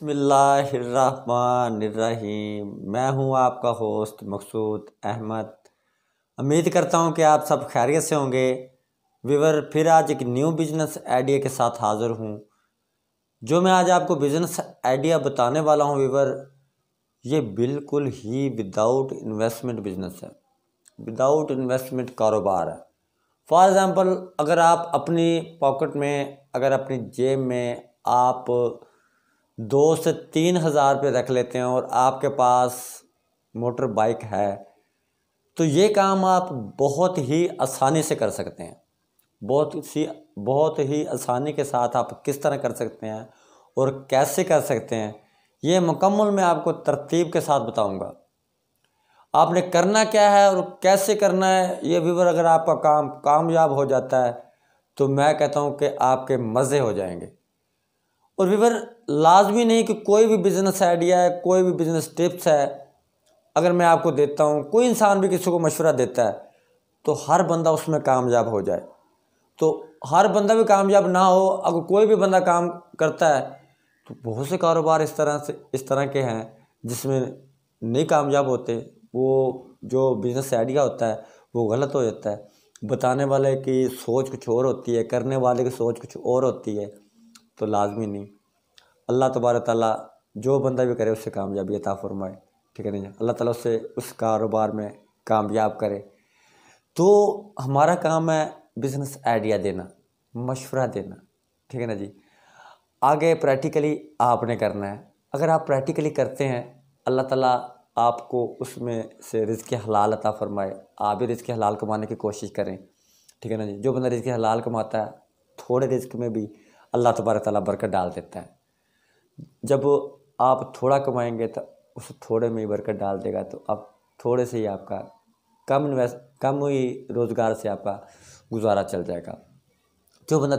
बिस्मिल्लाहिर्रहमानिर्रहीम। मैं हूं आपका होस्ट मकसूद अहमद। उम्मीद करता हूं कि आप सब खैरियत से होंगे। विवर फिर आज एक न्यू बिजनेस आइडिया के साथ हाज़िर हूं। जो मैं आज आपको बिजनेस आइडिया बताने वाला हूं विवर, ये बिल्कुल ही विदाउट इन्वेस्टमेंट बिजनेस है, विदाउट इन्वेस्टमेंट कारोबार है। फॉर एग्ज़ाम्पल, अगर आप अपनी पॉकेट में, अगर अपनी जेब में आप 2 से 3 हज़ार रुपये रख लेते हैं और आपके पास मोटर बाइक है, तो ये काम आप बहुत ही आसानी से कर सकते हैं। बहुत ही आसानी के साथ आप किस तरह कर सकते हैं और कैसे कर सकते हैं, ये मुकम्मल मैं आपको तरतीब के साथ बताऊंगा। आपने करना क्या है और कैसे करना है, ये व्यूअर अगर आपका काम कामयाब हो जाता है तो मैं कहता हूँ कि आपके मज़े हो जाएंगे। और व्यूअर लाजमी नहीं कि कोई भी बिज़नेस आइडिया है, कोई भी बिज़नेस टिप्स है, अगर मैं आपको देता हूँ, कोई इंसान भी किसी को मशवरा देता है तो हर बंदा उसमें कामयाब हो जाए। तो हर बंदा भी कामयाब ना हो, अगर कोई भी बंदा काम करता है तो बहुत से कारोबार इस तरह के हैं जिसमें नहीं कामयाब होते। वो जो बिज़नेस आइडिया होता है वो गलत हो जाता है। बताने वाले की सोच कुछ और होती है, करने वाले की सोच कुछ और होती है। तो लाजमी नहीं, अल्लाह तबारक ताला जो बंदा भी करे उससे कामयाबी अता फरमाए, ठीक है नहीं, अल्लाह ताला उससे उस कारोबार में कामयाब करे। तो हमारा काम है बिज़नेस आइडिया देना, मशवरा देना, ठीक है ना जी। आगे प्रैक्टिकली आपने करना है। अगर आप प्रैक्टिकली करते हैं, अल्लाह ताला आपको उसमें से रिज़्क़ हलाल अता फरमाए। आप भी रिज़्क़ हलाल कमाने की कोशिश करें, ठीक है ना जी। जो बंदा रिज़्क़ हलाल कमाता है, थोड़े रिज़्क़ में भी अल्लाह तबारक ताला बरकत डाल देता है। जब आप थोड़ा कमाएंगे तो उस थोड़े में ही बरकत डाल देगा। तो आप थोड़े से ही आपका कम ही रोज़गार से आपका गुजारा चल जाएगा। जो बंदा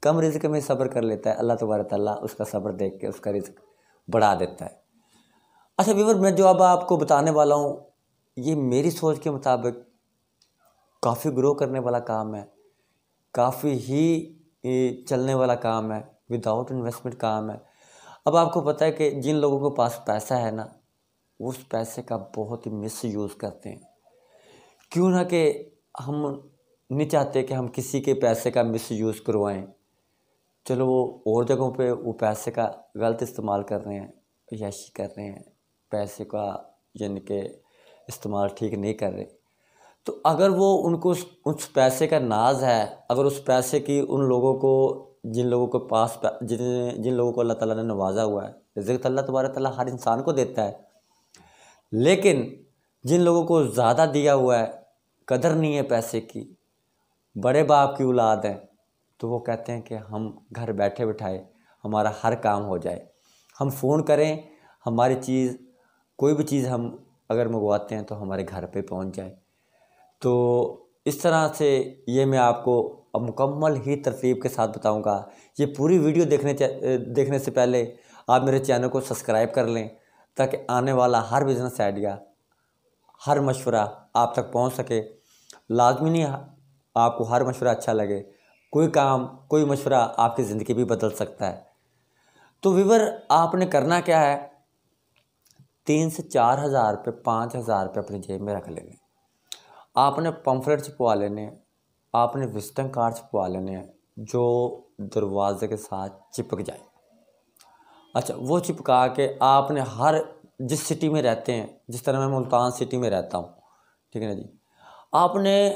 कम रिज़्क़ में सब्र कर लेता है, अल्लाह तबारक ताला उसका सब्र देख के उसका रिज़्क़ बढ़ा देता है। अच्छा व्यूअर, मैं जो अब आपको बताने वाला हूँ, ये मेरी सोच के मुताबिक काफ़ी ग्रो करने वाला काम है, काफ़ी ही चलने वाला काम है, विदाउट इन्वेस्टमेंट काम है। अब आपको पता है कि जिन लोगों के पास पैसा है ना, उस पैसे का बहुत ही मिस यूज़ करते हैं। क्यों ना कि हम नहीं चाहते कि हम किसी के पैसे का मिस यूज़ करवाएं। चलो वो और जगहों पे वो पैसे का गलत इस्तेमाल कर रहे हैं, याशी कर रहे हैं, पैसे का यानी कि इस्तेमाल ठीक नहीं कर रहे। तो अगर वो उनको उस पैसे का नाज है, अगर उस पैसे की उन लोगों को, जिन लोगों के पास जिन लोगों को अल्लाह ताला ने नवाजा हुआ है, रिज़्क़ अल्लाह तबारक ताला हर इंसान को देता है, लेकिन जिन लोगों को ज़्यादा दिया हुआ है, कदर नहीं है पैसे की, बड़े बाप की औलाद हैं, तो वो कहते हैं कि हम घर बैठे बिठाए हमारा हर काम हो जाए, हम फ़ोन करें, हमारी चीज़, कोई भी चीज़ हम अगर मंगवाते हैं तो हमारे घर पे पहुंच जाए। तो इस तरह से ये मैं आपको अब मुकम्मल ही तरतीब के साथ बताऊंगा। ये पूरी वीडियो देखने से पहले आप मेरे चैनल को सब्सक्राइब कर लें, ताकि आने वाला हर बिज़नेस आइडिया, हर मशवरा आप तक पहुंच सके। लाजमी नहीं आपको हर मशवरा अच्छा लगे, कोई काम, कोई मशवरा आपकी ज़िंदगी भी बदल सकता है। तो व्यूअर, आपने करना क्या है, 3 से 4 हज़ार रुपये, 5 हज़ार रुपये अपनी जेब में रख लेने। आपने पम्फलेट छपवा लेने, आपने विजिटिंग कार्ड छपवा लेने हैं जो दरवाजे के साथ चिपक जाए। अच्छा, वो चिपका के आपने हर, जिस सिटी में रहते हैं, जिस तरह मैं मुल्तान सिटी में रहता हूँ, ठीक है ना जी, आपने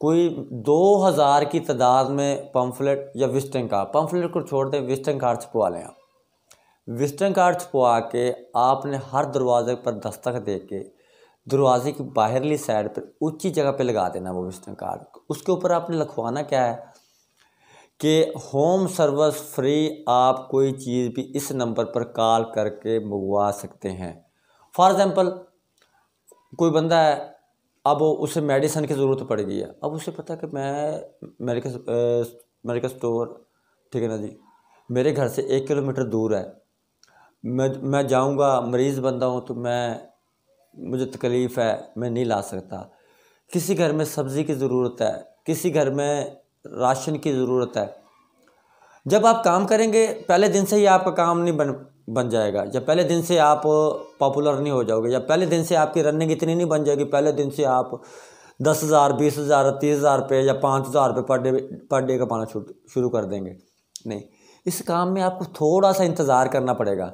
कोई 2000 की तादाद में पम्फलेट या विजिटिंग कार्ड, पम्फलेट को छोड़ दें, विजिटिंग कार्ड छपवा लें। आप विजिटिंग कार्ड छपवा के आपने हर दरवाजे पर दस्तक दे के दरवाजे की बाहरली साइड पर ऊंची जगह पे लगा देना वो विजिटिंग कार्ड। उसके ऊपर आपने लिखवाना क्या है कि होम सर्विस फ्री, आप कोई चीज़ भी इस नंबर पर कॉल करके मंगवा सकते हैं। फॉर एग्ज़ाम्पल, कोई बंदा है, अब उसे मेडिसिन की ज़रूरत पड़ गई है, अब उसे पता है कि मैं मेडिकल स्टोर, ठीक है ना जी, मेरे घर से 1 किलोमीटर दूर है, मैं जाऊंगा, मरीज़ बंदा हूँ, तो मुझे तकलीफ़ है, मैं नहीं ला सकता। किसी घर में सब्ज़ी की ज़रूरत है, किसी घर में राशन की ज़रूरत है। जब आप काम करेंगे, पहले दिन से ही आपका काम नहीं बन जाएगा, या पहले दिन से आप पॉपुलर नहीं हो जाओगे, या पहले दिन से आपकी रनिंग इतनी नहीं बन जाएगी, पहले दिन से आप 10,000 20,000 30,000 रुपये या 5,000 रुपये पर डे का पाना शुरू कर देंगे। नहीं, इस काम में आपको थोड़ा सा इंतज़ार करना पड़ेगा,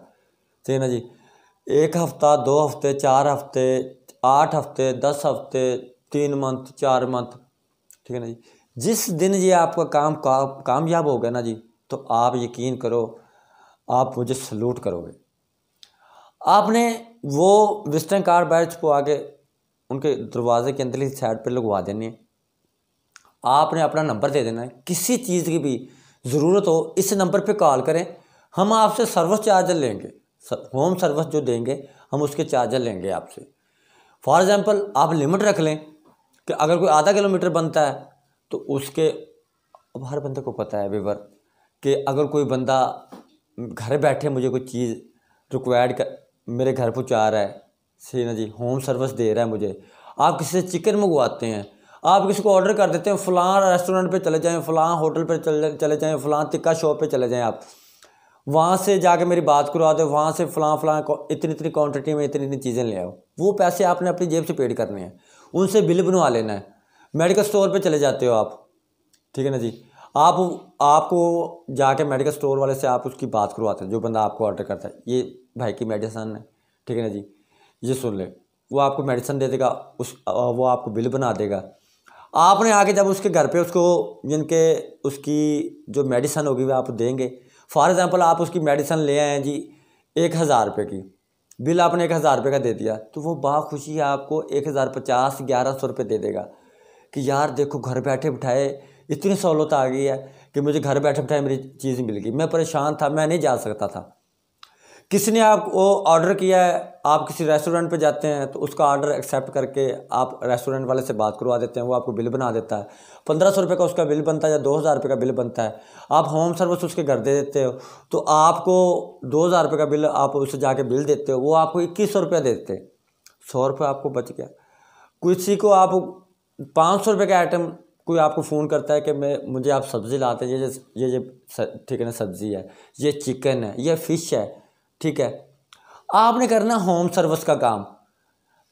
ठीक है ना जी। 1 हफ़्ता 2 हफ्ते 4 हफ्ते 8 हफ्ते 10 हफ्ते 3 मंथ 4 मंथ, ठीक है ना जी। जिस दिन ये आपका काम कामयाब हो गया ना जी, तो आप यकीन करो आप मुझे सलूट करोगे। आपने वो विजिटिंग कार्ड बैच को आगे उनके दरवाजे के अंदर ही साइड पे लगवा देनी है। आपने अपना नंबर दे देना है, किसी चीज़ की भी ज़रूरत हो इस नंबर पे कॉल करें, हम आपसे सर्विस चार्जर लेंगे, होम सर्विस जो देंगे हम उसके चार्जर लेंगे आपसे। फॉर एग्ज़ाम्पल आप लिमिट रख लें कि अगर कोई आधा किलोमीटर बनता है तो उसके, अब हर बंदे को पता है व्यूअर कि अगर कोई बंदा घर बैठे मुझे कोई चीज़ रिक्वायर्ड कर मेरे घर पहुँचा रहा है, सही ना जी, होम सर्विस दे रहा है मुझे। आप किसी से चिकन मंगवाते हैं, आप किसी को ऑर्डर कर देते हैं, फ़लाँ रेस्टोरेंट पे चले जाएं, फ़लाँ होटल पे चले जाएं, फ़लाँ टिक्का शॉप पे चले जाएं, आप वहाँ से जाके मेरी बात करवा दो, वहाँ से फ़लाँ इतनी क्वांटिटी में इतनी चीज़ें ले आओ। वो पैसे आपने अपनी जेब से पेड करने हैं, उनसे बिल बनवा लेना है। मेडिकल स्टोर पे चले जाते हो आप, ठीक है ना जी, आपको जाके मेडिकल स्टोर वाले से आप उसकी बात करवाते हैं, जो बंदा आपको ऑर्डर करता है, ये भाई की मेडिसिन है, ठीक है ना जी, ये सुन ले, वो आपको मेडिसिन दे देगा, वो आपको बिल बना देगा। आपने आके जब उसके घर पे उसको उसकी जो मेडिसिन होगी वो आप देंगे। फॉर एग्ज़ाम्पल आप उसकी मेडिसिन ले आए हैं जी 1,000 रुपये की, बिल आपने 1,000 रुपये का दे दिया, तो वो बाखुशी आपको 1,050 1100 रुपये दे देगा कि यार देखो घर बैठे बिठाए इतनी सहूलत आ गई है कि मुझे घर बैठे बिठाए मेरी चीज़ मिल गई। मैं परेशान था, मैं नहीं जा सकता था, किसी ने आपको ऑर्डर किया है, आप किसी रेस्टोरेंट पे जाते हैं तो उसका ऑर्डर एक्सेप्ट करके आप रेस्टोरेंट वाले से बात करवा देते हैं, वो आपको बिल बना देता है, 1,500 रुपये का उसका बिल बनता है या 2,000 रुपये का बिल बनता है। आप होम सर्विस उसके घर दे देते हो तो आपको 2,000 रुपये का बिल आप उससे जाके बिल देते हो, वो आपको 2,100 रुपये देते, 100 रुपये आपको बच गया। किसी को आप 500 रुपये का आइटम कोई आपको फ़ोन करता है कि मुझे आप सब्ज़ी लाते हैं, ये ठीक है ना, सब्ज़ी है, ये चिकन है, ये फ़िश है, ठीक है। आपने करना होम सर्विस का काम,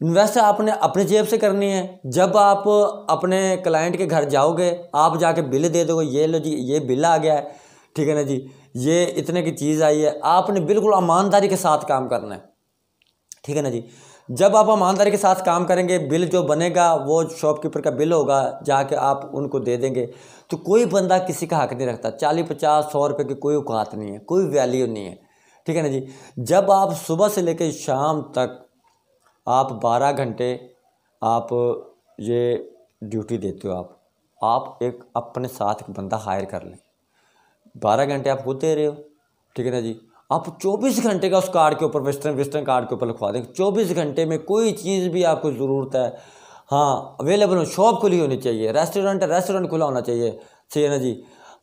वैसे आपने अपनी जेब से करनी है। जब आप अपने क्लाइंट के घर जाओगे आप जाके बिल दे दोगे, ये लो जी ये बिल आ गया है, ठीक है ना जी, ये इतने की चीज़ आई है। आपने बिल्कुल ईमानदारी के साथ काम करना है, ठीक है ना जी। जब आप ईमानदारी के साथ काम करेंगे, बिल जो बनेगा वो शॉपकीपर का बिल होगा, जाके आप उनको दे देंगे। तो कोई बंदा किसी का हक नहीं रखता, 40 50 100 रुपये की कोई औकात नहीं है, कोई वैल्यू नहीं है, ठीक है ना जी। जब आप सुबह से लेकर शाम तक आप 12 घंटे आप ये ड्यूटी देते हो, आप एक अपने साथ एक बंदा हायर कर लें, 12 घंटे आप खुद दे रहे हो, ठीक है ना जी। आप 24 घंटे का उस कार्ड के ऊपर विजिटिंग कार्ड के ऊपर लिखवा देंगे। 24 घंटे में कोई चीज़ भी आपको ज़रूरत है, हाँ अवेलेबल हो, शॉप खुली होनी चाहिए, रेस्टोरेंट खुला होना चाहिए, सही है ना जी।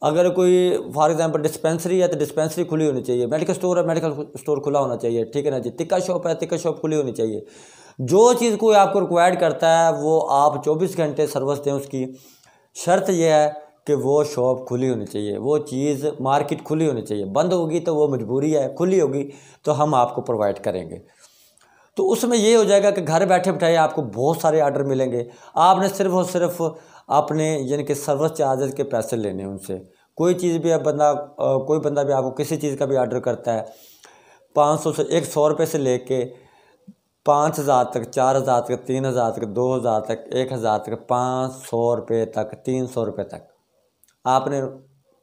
अगर कोई फॉर एग्जांपल डिस्पेंसरी है तो डिस्पेंसरी खुली होनी चाहिए, मेडिकल स्टोर है मेडिकल स्टोर खुला होना चाहिए, ठीक है ना जी। टिक्का शॉप है टिक्का शॉप खुली होनी चाहिए। जो चीज़ कोई आपको रिक्वायर्ड करता है वो आप 24 घंटे सर्विस दें। उसकी शर्त यह है कि वो शॉप खुली होनी चाहिए, वो चीज़ मार्केट खुली होनी चाहिए। बंद होगी तो वो मजबूरी है, खुली होगी तो हम आपको प्रोवाइड करेंगे। तो उसमें ये हो जाएगा कि घर बैठे बैठाए आपको बहुत सारे आर्डर मिलेंगे। आपने सिर्फ और सिर्फ अपने यानी कि सर्विस चार्जेस के पैसे लेने उनसे। कोई चीज़ भी कोई बंदा भी आपको किसी चीज़ का भी आर्डर करता है 500 से 100 रुपये से लेके 5,000 तक, 4,000 तक, 3,000 तक, 2,000 तक, 1,000 तक, 500 रुपये तक, 300 रुपये तक, आपने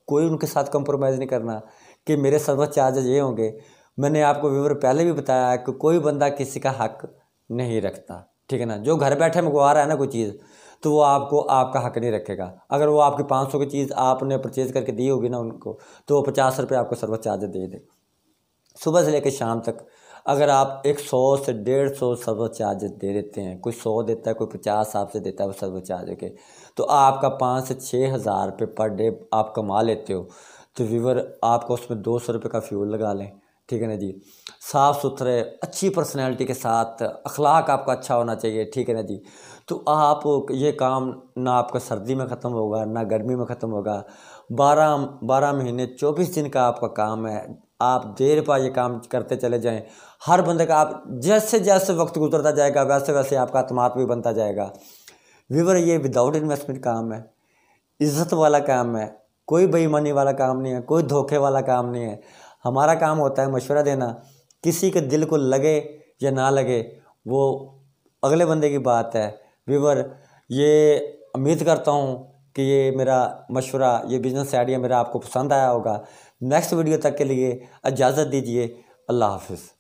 कोई उनके साथ कंप्रोमाइज़ नहीं करना कि मेरे सर्विस चार्जेस ये होंगे। मैंने आपको व्यूअर पहले भी बताया है कि कोई बंदा किसी का हक नहीं रखता, ठीक है ना। जो घर बैठे मंगवा रहा है ना कोई चीज़, तो वो आपको आपका हक नहीं रखेगा। अगर वो आपकी 500 की चीज़ आपने परचेज़ करके दी होगी ना उनको, तो वो 50 रुपये आपको सर्विस चार्ज दे दे। सुबह से लेकर शाम तक अगर आप 100 से 150 सर्विस चार्ज दे देते हैं, कोई 100 देता है, कोई 50 आपसे देता है वो सर्विस चार्ज के, तो आपका 5 से 6 हज़ार रुपये पर डे आप कमा लेते हो। तो व्यूअर आपको उसमें 200 रुपये का फ्यूल लगा लें, ठीक है ना जी। साफ़ सुथरे अच्छी पर्सनैलिटी के साथ, अखलाक आपका अच्छा होना चाहिए, ठीक है ना जी। तो आप ये काम ना आपका सर्दी में ख़त्म होगा ना गर्मी में ख़त्म होगा। 12 महीने 24 दिन का आपका काम है। आप देर पा ये काम करते चले जाएं। हर बंदे का आप जैसे जैसे वक्त गुजरता जाएगा वैसे वैसे आपका अतमाद भी बनता जाएगा। व्यूअर, ये विदाउट इन्वेस्टमेंट काम है, इज़्ज़त वाला काम है, कोई बेईमानी वाला काम नहीं है, कोई धोखे वाला काम नहीं है। हमारा काम होता है मशवरा देना। किसी के दिल को लगे या ना लगे वो अगले बंदे की बात है। व्यूअर, ये उम्मीद करता हूँ कि ये मेरा मशवरा, ये बिज़नेस आइडिया मेरा आपको पसंद आया होगा। नेक्स्ट वीडियो तक के लिए इजाज़त दीजिए। अल्लाह हाफ़िज़।